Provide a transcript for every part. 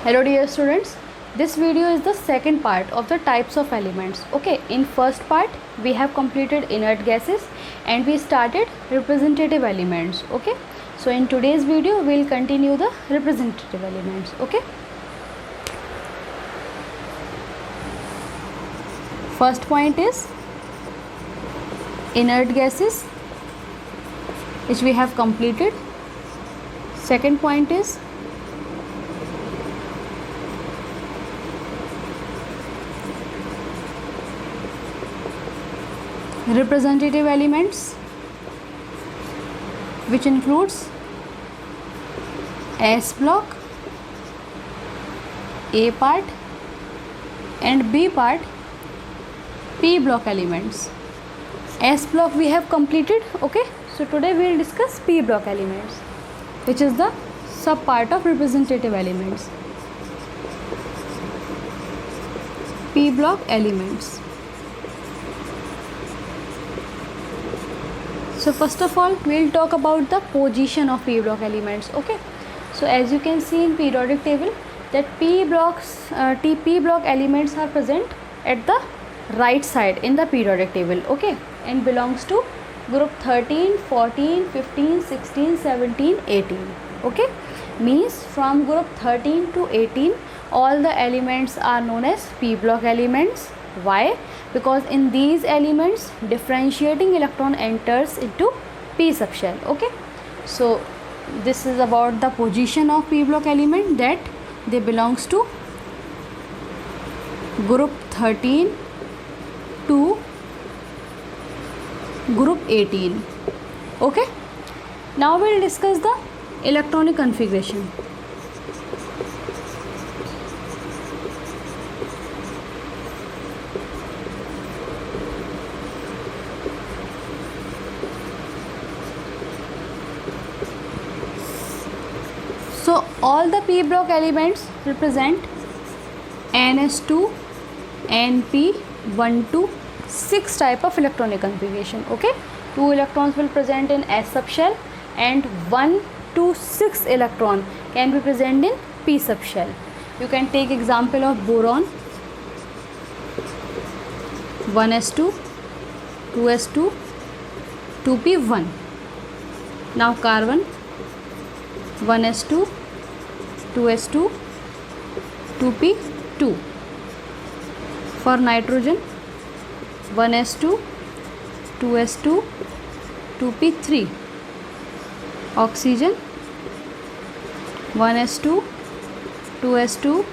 Hello dear students, this video is the second part of the types of elements. Okay, in first part we have completed inert gases and we started representative elements. Okay, so in today's video we will continue the representative elements. Okay, first point is inert gases, which we have completed. Second point is representative elements, which includes S block, A part and B part, P block elements. S block we have completed. Okay, so today we will discuss P block elements, which is the sub part of representative elements. P block elements. So first of all we will talk about the position of P block elements. Okay, so as you can see in periodic table that P block elements are present at the right side in the periodic table. Okay, and belongs to group 13, 14, 15, 16, 17, 18. Okay, means from group 13 to 18 all the elements are known as P block elements. Why? Because in these elements differentiating electron enters into P subshell. Okay, so this is about the position of P block element, that they belongs to group 13 to group 18. Okay, now we will discuss the electronic configuration. So all the P block elements represent NS2, NP, 1 to 6 type of electronic configuration. Okay, 2 electrons will present in S subshell and 1 to 6 electron can be present in P subshell. You can take example of boron, 1s2, 2s2, 2p1. Now carbon, 1s2, 2s2, 2p2. For nitrogen, 1s2, 2s2, 2p3. Oxygen, 1s2, 2s2,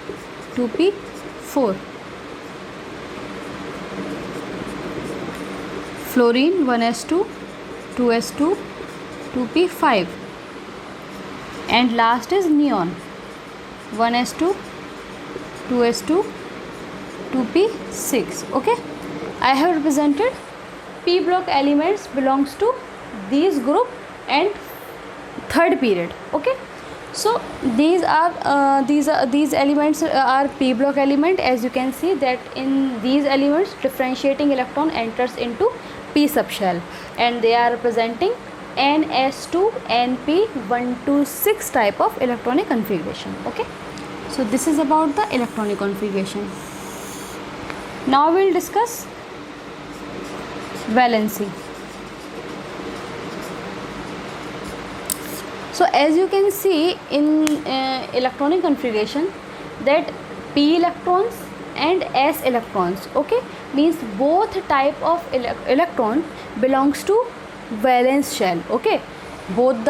2p4. Fluorine, 1s2, 2s2, 2p5. And last is neon, 1s2, 2s2, 2p6. Okay, I have represented P block elements belongs to these group and third period. Okay, so these elements are P block element. As you can see that in these elements differentiating electron enters into P subshell and they are representing NS2, NP, 1 to 6 type of electronic configuration. Okay, so this is about the electronic configuration. Now we will discuss valency. So as you can see in electronic configuration that P electrons and S electrons, okay, means both type of electron belongs to valence shell. Okay, both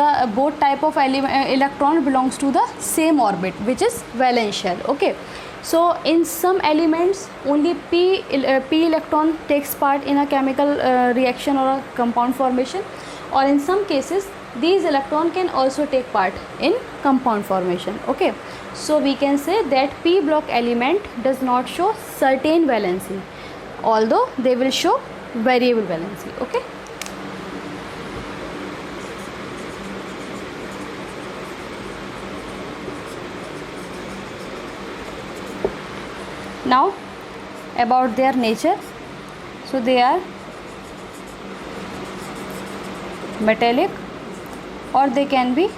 type of electron belongs to the same orbit, which is valence shell. Okay, so in some elements only P electron takes part in a chemical reaction or a compound formation, or in some cases these electron can also take part in compound formation. Okay, so we can say that P block element does not show certain valency, although they will show variable valency. Okay, now about their nature. So they are metallic or they can be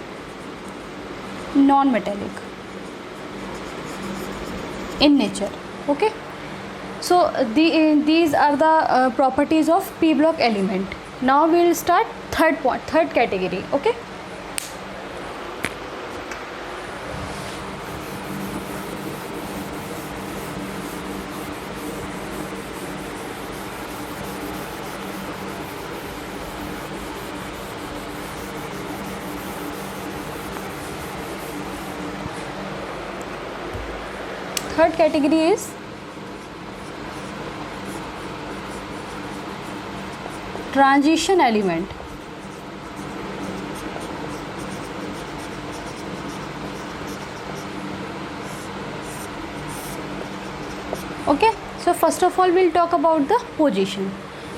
non-metallic. in nature. Okay, so these are the properties of p block element. Now we will start third category. Okay, third category is transition element. Okay, so first of all we'll talk about the position.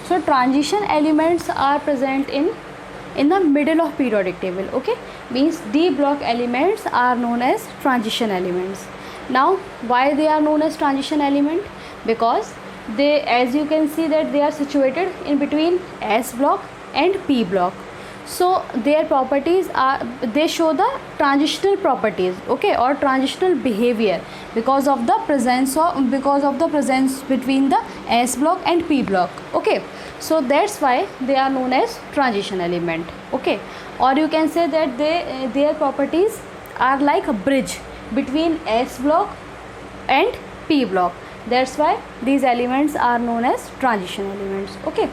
So transition elements are present in the middle of periodic table. Okay, means d block elements are known as transition elements. Now why they are known as transition element? Because they, as you can see, that they are situated in between S block and P block. So their properties are, they show the transitional properties, okay, or transitional behavior because of the presence between the S block and P block. Okay, so that's why they are known as transition element. Okay, or you can say that their properties are like a bridge between S block and P block. That's why these elements are known as transition elements. Okay,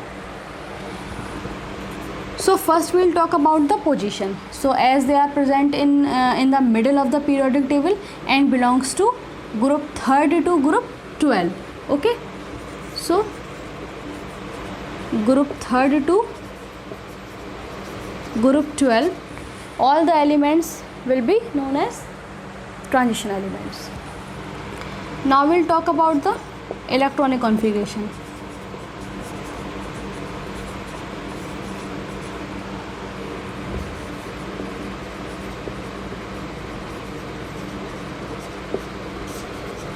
so first we'll talk about the position. So as they are present in the middle of the periodic table and belongs to group 3rd to group 12. Okay, so group 3rd to group 12, all the elements will be known as transition elements. Now we'll talk about the electronic configuration.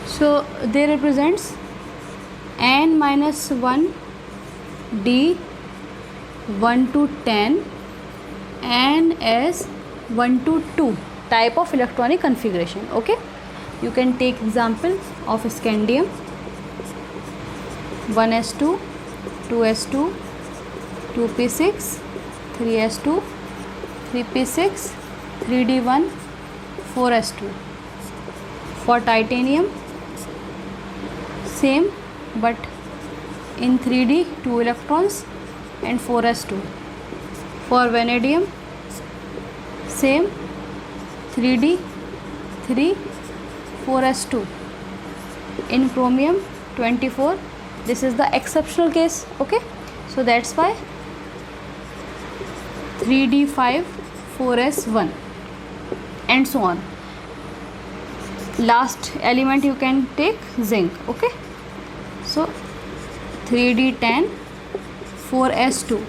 So they represents n minus 1 d 1 to 10 and s 1 to 2 type of electronic configuration. Okay, you can take example of scandium 1s2 2s2 2p6 3s2 3p6 3d1 4s2. For titanium same, but in 3d 2 electrons and 4s2. For vanadium same, 3d 3 4s2. In chromium 24, this is the exceptional case. Okay, so that's why 3d5 4s1 and so on. Last element you can take zinc. Okay, so 3d10 4s2.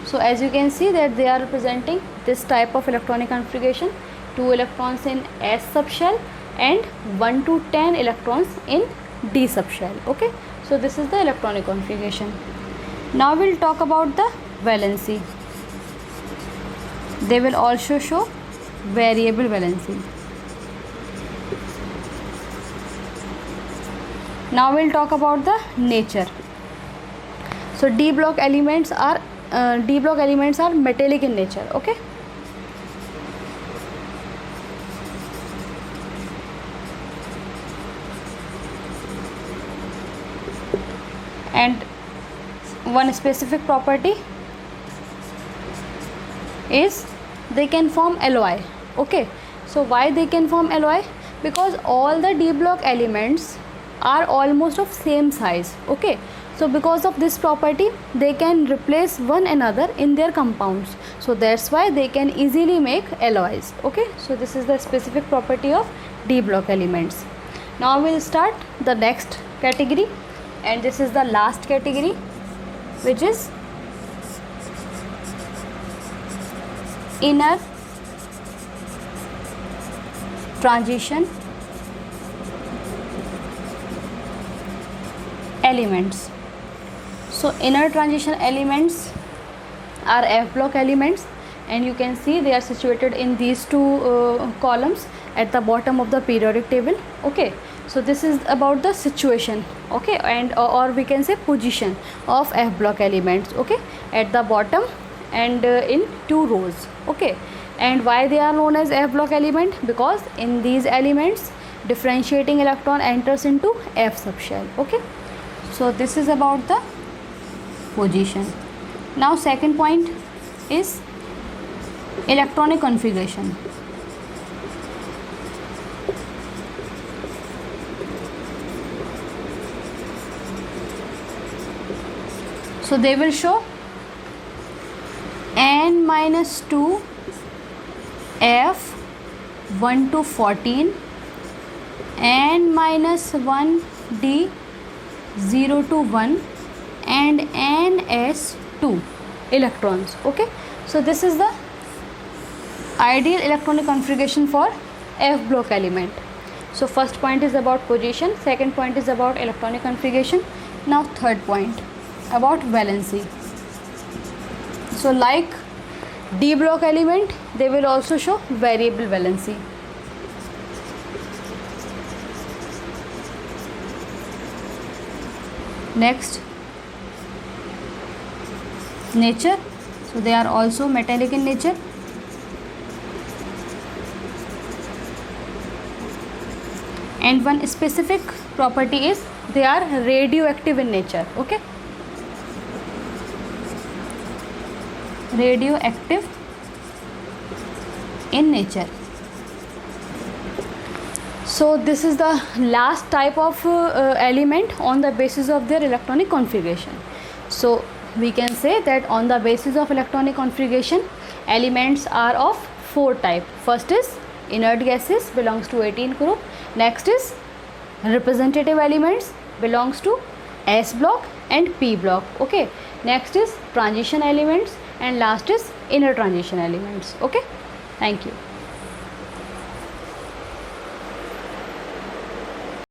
So as you can see that they are representing this type of electronic configuration, 2 electrons in S subshell and 1 to 10 electrons in D subshell. Okay, so this is the electronic configuration. Now we'll talk about the valency. They will also show variable valency. Now we'll talk about the nature. So D block elements are metallic in nature. Okay, and one specific property is they can form alloy. Okay, so why they can form alloy? Because all the D block elements are almost of same size. Okay, so because of this property they can replace one another in their compounds, so that's why they can easily make alloys. Okay, so this is the specific property of D block elements. Now we'll start the next category, and this is the last category, which is inner transition elements. So inner transition elements are F block elements, and you can see they are situated in these two columns at the bottom of the periodic table. Okay, So this is about the situation, okay, and or we can say position of F block elements, okay, at the bottom and in two rows, okay. And why they are known as F block element? Because in these elements differentiating electron enters into F subshell, okay. So this is about the position. Now second point is electronic configuration. So they will show n minus 2 F 1 to 14, n minus 1 D 0 to 1 and ns 2 electrons, okay. So this is the ideal electronic configuration for F block element. So first point is about position, second point is about electronic configuration. Now third point about valency. So like D block element, they will also show variable valency. Next, nature. So they are also metallic in nature. And one specific property is they are radioactive in nature, okay. Radioactive in nature. So this is the last type of element on the basis of their electronic configuration. So we can say that on the basis of electronic configuration, elements are of four types. First is inert gases, belongs to 18 group. Next is representative elements, belongs to S block and P block, okay. Next is transition elements, and last is inner transition elements, okay. Thank you.